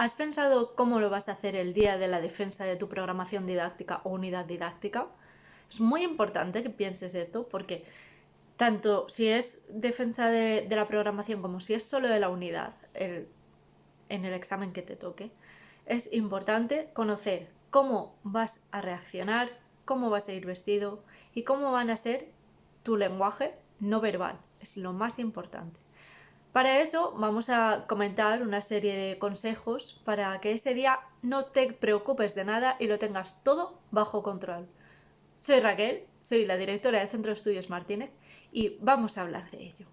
¿Has pensado cómo lo vas a hacer el día de la defensa de tu programación didáctica o unidad didáctica? Es muy importante que pienses esto porque tanto si es defensa de la programación como si es solo de la unidad en el examen que te toque, es importante conocer cómo vas a reaccionar, cómo vas a ir vestido y cómo van a ser tu lenguaje no verbal. Es lo más importante. Para eso vamos a comentar una serie de consejos para que ese día no te preocupes de nada y lo tengas todo bajo control. Soy Raquel, soy la directora del Centro de Estudios Martínez y vamos a hablar de ello.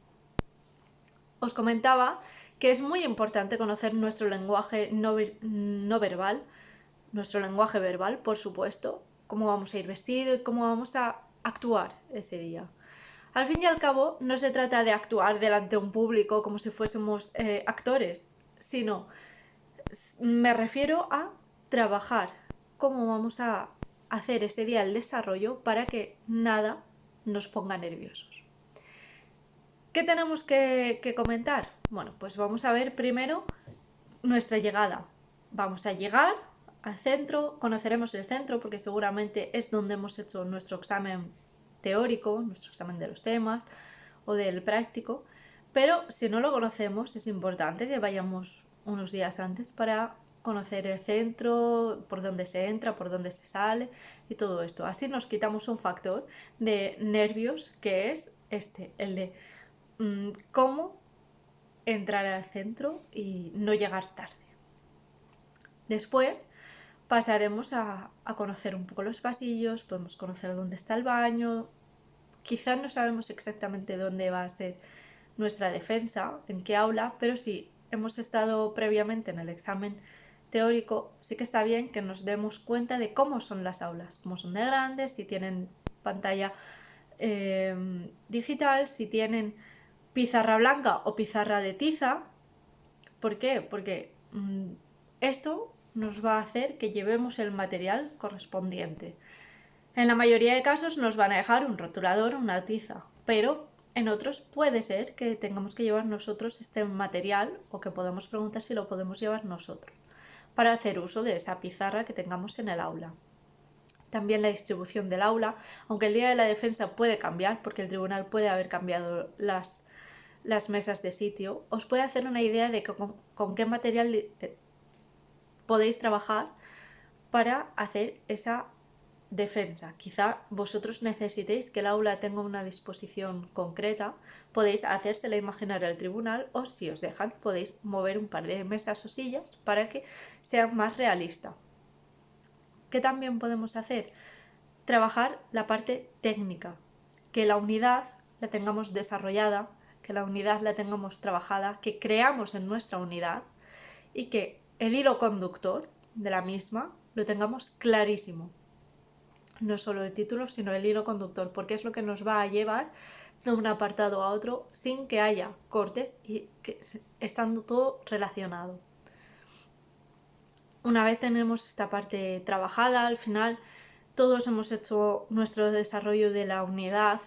Os comentaba que es muy importante conocer nuestro lenguaje no verbal, nuestro lenguaje verbal, por supuesto, cómo vamos a ir vestido y cómo vamos a actuar ese día. Al fin y al cabo, no se trata de actuar delante de un público como si fuésemos actores, sino me refiero a trabajar cómo vamos a hacer ese día el desarrollo para que nada nos ponga nerviosos. ¿Qué tenemos que comentar? Bueno, pues vamos a ver primero nuestra llegada. Vamos a llegar al centro, conoceremos el centro porque seguramente es donde hemos hecho nuestro examen teórico, nuestro examen de los temas o del práctico, pero si no lo conocemos es importante que vayamos unos días antes para conocer el centro, por dónde se entra, por dónde se sale y todo esto. Así nos quitamos un factor de nervios que es el de cómo entrar al centro y no llegar tarde. Después pasaremos a conocer un poco los pasillos, podemos conocer dónde está el baño. Quizás no sabemos exactamente dónde va a ser nuestra defensa, en qué aula, pero si hemos estado previamente en el examen teórico, sí que está bien que nos demos cuenta de cómo son las aulas, cómo son de grandes, si tienen pantalla digital, si tienen pizarra blanca o pizarra de tiza. ¿Por qué? Porque esto nos va a hacer que llevemos el material correspondiente. En la mayoría de casos nos van a dejar un rotulador o una tiza, pero en otros puede ser que tengamos que llevar nosotros este material o que podamos preguntar si lo podemos llevar nosotros para hacer uso de esa pizarra que tengamos en el aula. También la distribución del aula, aunque el día de la defensa puede cambiar porque el tribunal puede haber cambiado las mesas de sitio, os puede hacer una idea de con qué material podéis trabajar para hacer esa defensa. Quizá vosotros necesitéis que el aula tenga una disposición concreta, podéis hacérsela imaginar al tribunal o si os dejan podéis mover un par de mesas o sillas para que sea más realista. ¿Qué también podemos hacer? Trabajar la parte técnica, que la unidad la tengamos desarrollada, que la unidad la tengamos trabajada, que creamos en nuestra unidad y que el hilo conductor de la misma lo tengamos clarísimo. No solo el título, sino el hilo conductor, porque es lo que nos va a llevar de un apartado a otro sin que haya cortes y que estando todo relacionado. Una vez tenemos esta parte trabajada, al final todos hemos hecho nuestro desarrollo de la unidad,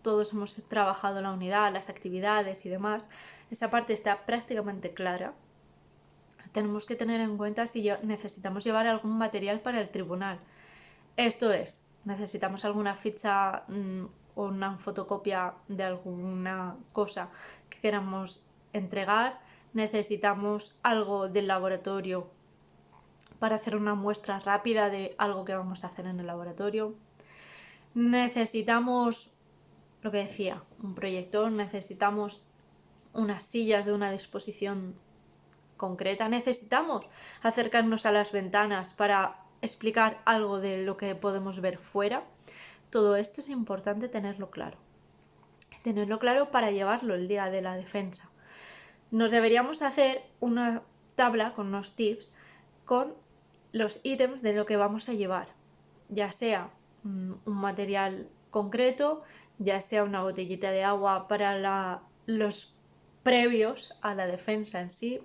todos hemos trabajado la unidad, las actividades y demás, esa parte está prácticamente clara. Tenemos que tener en cuenta si necesitamos llevar algún material para el tribunal. Esto es, necesitamos alguna ficha o una fotocopia de alguna cosa que queramos entregar, necesitamos algo del laboratorio para hacer una muestra rápida de algo que vamos a hacer en el laboratorio. Necesitamos, lo que decía, un proyector, necesitamos unas sillas de una disposición concreta, necesitamos acercarnos a las ventanas para explicar algo de lo que podemos ver fuera. Todo esto es importante tenerlo claro. Tenerlo claro para llevarlo el día de la defensa. Nos deberíamos hacer una tabla con unos tips con los ítems de lo que vamos a llevar, ya sea un material concreto, ya sea una botellita de agua para los previos a la defensa en sí,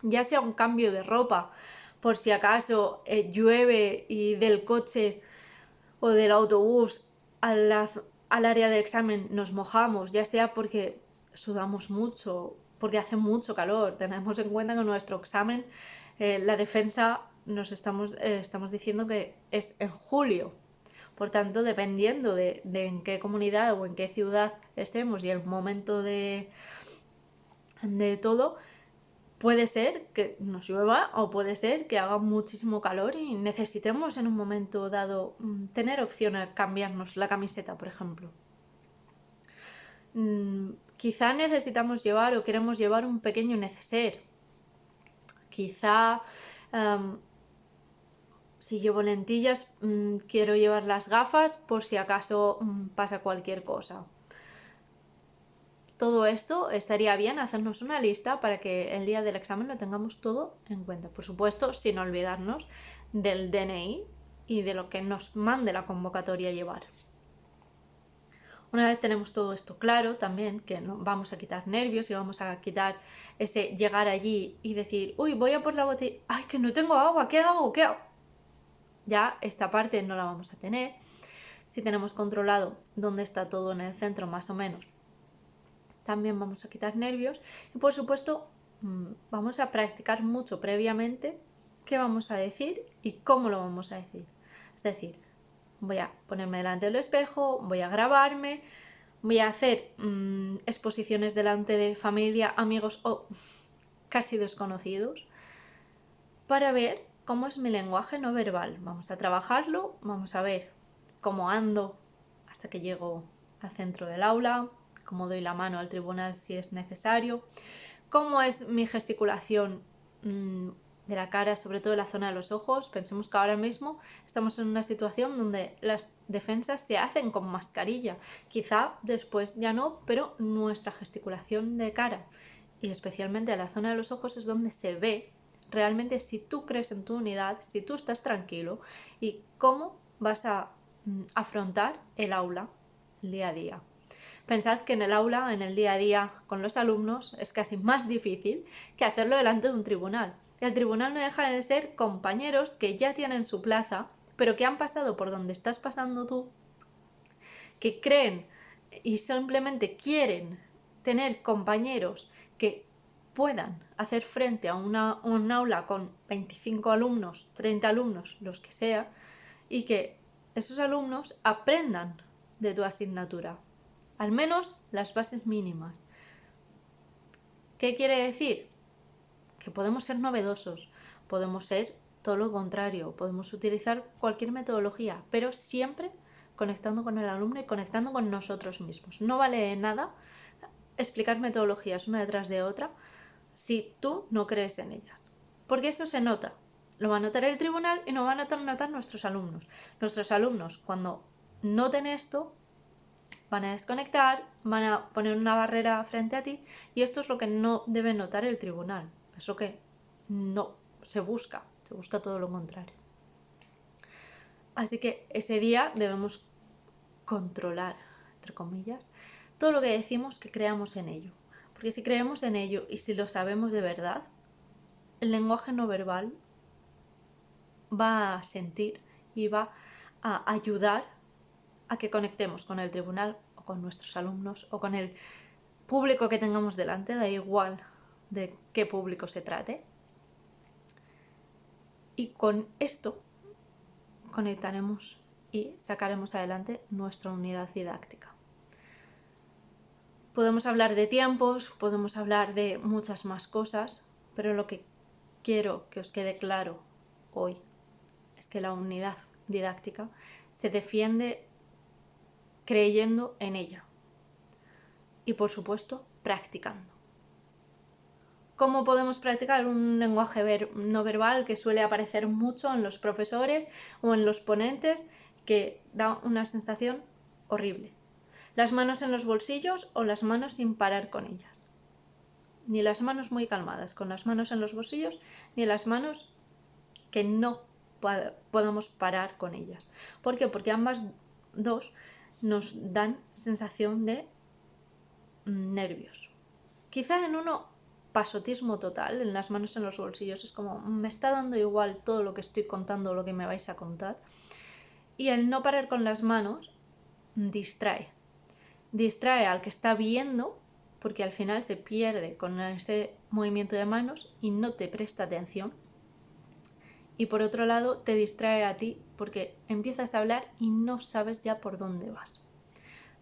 ya sea un cambio de ropa por si acaso llueve y del coche o del autobús al área de examen nos mojamos, ya sea porque sudamos mucho, porque hace mucho calor. Tenemos en cuenta que nuestro examen La defensa estamos diciendo que es en julio. Por tanto, dependiendo de en qué comunidad o en qué ciudad estemos y el momento de todo, puede ser que nos llueva o puede ser que haga muchísimo calor y necesitemos en un momento dado tener opción a cambiarnos la camiseta, por ejemplo. Quizá necesitamos llevar o queremos llevar un pequeño neceser. Quizá si llevo lentillas, quiero llevar las gafas por si acaso pasa cualquier cosa. Todo esto estaría bien hacernos una lista para que el día del examen lo tengamos todo en cuenta. Por supuesto, sin olvidarnos del DNI y de lo que nos mande la convocatoria llevar. Una vez tenemos todo esto claro, también que no, vamos a quitar nervios y vamos a quitar ese llegar allí y decir, uy, voy a por la botella, ay, que no tengo agua, ¿qué hago? ¿Qué hago? Ya esta parte no la vamos a tener. Si tenemos controlado dónde está todo en el centro más o menos, también vamos a quitar nervios y por supuesto vamos a practicar mucho previamente qué vamos a decir y cómo lo vamos a decir. Es decir, voy a ponerme delante del espejo, voy a grabarme, voy a hacer exposiciones delante de familia, amigos o casi desconocidos para ver cómo es mi lenguaje no verbal. Vamos a trabajarlo, vamos a ver cómo ando hasta que llego al centro del aula, cómo doy la mano al tribunal si es necesario, cómo es mi gesticulación de la cara, sobre todo en la zona de los ojos. Pensemos que ahora mismo estamos en una situación donde las defensas se hacen con mascarilla. Quizá después ya no, pero nuestra gesticulación de cara y especialmente en la zona de los ojos es donde se ve realmente si tú crees en tu unidad, si tú estás tranquilo y cómo vas a afrontar el aula, el día a día. Pensad que en el aula, en el día a día con los alumnos, es casi más difícil que hacerlo delante de un tribunal. El tribunal no deja de ser compañeros que ya tienen su plaza, pero que han pasado por donde estás pasando tú, que creen y simplemente quieren tener compañeros que puedan hacer frente a un aula con 25 alumnos, 30 alumnos, los que sea, y que esos alumnos aprendan de tu asignatura. Al menos las bases mínimas. ¿Qué quiere decir? Que podemos ser novedosos, podemos ser todo lo contrario, podemos utilizar cualquier metodología, pero siempre conectando con el alumno y conectando con nosotros mismos. No vale de nada explicar metodologías una detrás de otra si tú no crees en ellas. Porque eso se nota. Lo va a notar el tribunal y no van a notar nuestros alumnos. Nuestros alumnos, cuando noten esto, van a desconectar, van a poner una barrera frente a ti y esto es lo que no debe notar el tribunal. Es lo que no se busca todo lo contrario. Así que ese día debemos controlar, entre comillas, todo lo que decimos, que creamos en ello. Porque si creemos en ello y si lo sabemos de verdad, el lenguaje no verbal va a sentir y va a ayudar a que conectemos con el tribunal o con nuestros alumnos o con el público que tengamos delante, da igual de qué público se trate. Y con esto conectaremos y sacaremos adelante nuestra unidad didáctica. Podemos hablar de tiempos, podemos hablar de muchas más cosas, pero lo que quiero que os quede claro hoy es que la unidad didáctica se defiende creyendo en ella y, por supuesto, practicando. ¿Cómo podemos practicar un lenguaje no verbal que suele aparecer mucho en los profesores o en los ponentes, que da una sensación horrible? Las manos en los bolsillos o las manos sin parar con ellas. Ni las manos muy calmadas con las manos en los bolsillos, ni las manos que no podamos parar con ellas. ¿Por qué? Porque ambas dos nos dan sensación de nervios. Quizá en uno pasotismo total, en las manos en los bolsillos, es como me está dando igual todo lo que estoy contando o lo que me vais a contar. Y el no parar con las manos distrae al que está viendo, porque al final se pierde con ese movimiento de manos y no te presta atención. y por otro lado te distrae a ti porque empiezas a hablar y no sabes ya por dónde vas.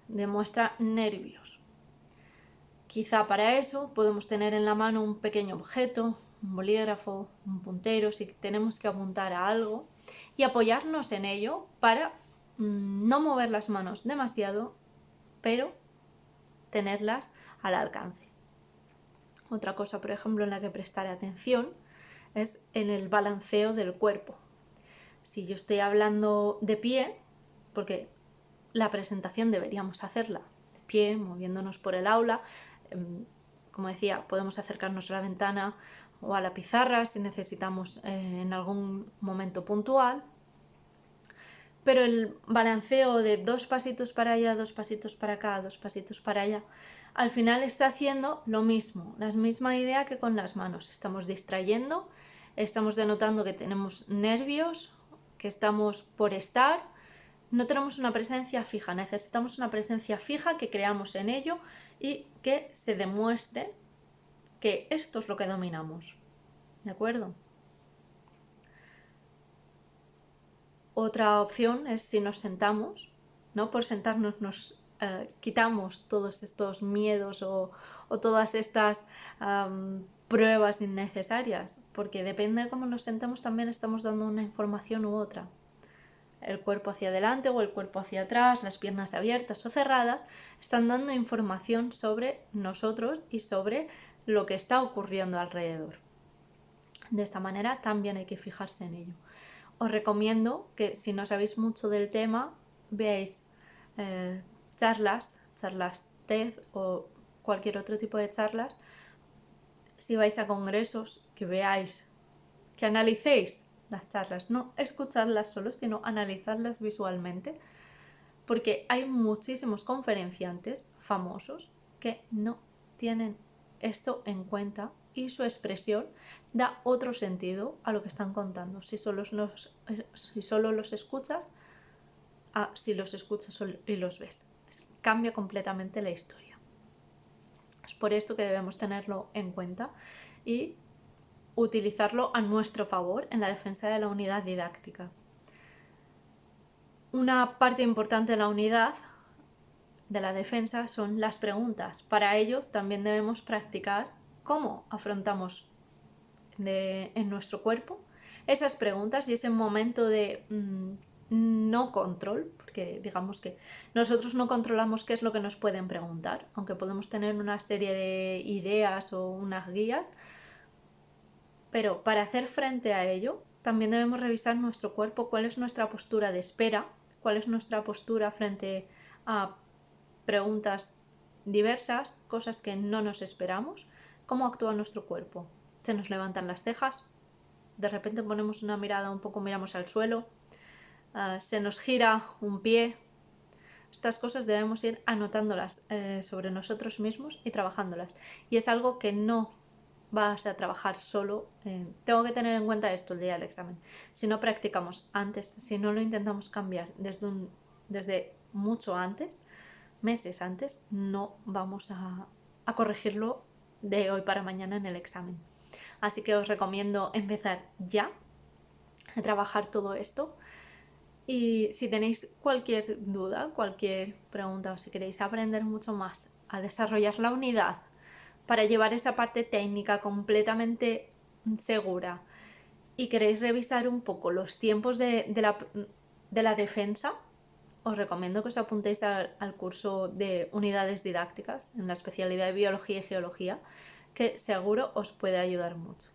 Demuestra nervios. Quizá para eso podemos tener en la mano un pequeño objeto, un bolígrafo, un puntero, si tenemos que apuntar a algo, y apoyarnos en ello para no mover las manos demasiado, pero tenerlas al alcance. Otra cosa, por ejemplo, en la que prestar atención es en el balanceo del cuerpo. Si yo estoy hablando de pie, porque la presentación deberíamos hacerla de pie, moviéndonos por el aula, como decía, podemos acercarnos a la ventana o a la pizarra si necesitamos en algún momento puntual, pero el balanceo de 2 pasitos para allá, 2 pasitos para acá, 2 pasitos para allá, al final está haciendo lo mismo, la misma idea que con las manos. Estamos distrayendo, estamos denotando que tenemos nervios, que estamos por estar. No tenemos una presencia fija, necesitamos una presencia fija, que creamos en ello y que se demuestre que esto es lo que dominamos. ¿De acuerdo? Otra opción es si nos sentamos, ¿no? Por sentarnos nos quitamos todos estos miedos o todas estas pruebas innecesarias, porque depende de cómo nos sentemos también estamos dando una información u otra. El cuerpo hacia adelante o el cuerpo hacia atrás, las piernas abiertas o cerradas, están dando información sobre nosotros y sobre lo que está ocurriendo alrededor. De esta manera también hay que fijarse en ello. Os recomiendo que si no sabéis mucho del tema, veáis charlas TED o cualquier otro tipo de charlas. Si vais a congresos, que veáis, que analicéis las charlas, no escuchadlas solo, sino analizadlas visualmente, porque hay muchísimos conferenciantes famosos que no tienen esto en cuenta y su expresión da otro sentido a lo que están contando. Si solo los escuchas, si los escuchas y los ves. Cambia completamente la historia. Es por esto que debemos tenerlo en cuenta y utilizarlo a nuestro favor en la defensa de la unidad didáctica. Una parte importante de la unidad de la defensa son las preguntas. Para ello también debemos practicar cómo afrontamos en nuestro cuerpo esas preguntas y ese momento de no control, porque digamos que nosotros no controlamos qué es lo que nos pueden preguntar, aunque podemos tener una serie de ideas o unas guías, pero para hacer frente a ello también debemos revisar nuestro cuerpo, cuál es nuestra postura de espera, cuál es nuestra postura frente a preguntas diversas, cosas que no nos esperamos, cómo actúa nuestro cuerpo. Se nos levantan las cejas, de repente ponemos una mirada un poco, miramos al suelo, se nos gira un pie. Estas cosas debemos ir anotándolas sobre nosotros mismos y trabajándolas. Y es algo que no vas a trabajar solo. Tengo que tener en cuenta esto el día del examen. Si no practicamos antes, si no lo intentamos cambiar desde mucho antes, meses antes, no vamos a corregirlo de hoy para mañana en el examen. Así que os recomiendo empezar ya a trabajar todo esto. Y si tenéis cualquier duda, cualquier pregunta o si queréis aprender mucho más a desarrollar la unidad para llevar esa parte técnica completamente segura y queréis revisar un poco los tiempos de la defensa, os recomiendo que os apuntéis al curso de unidades didácticas en la especialidad de biología y geología, que seguro os puede ayudar mucho.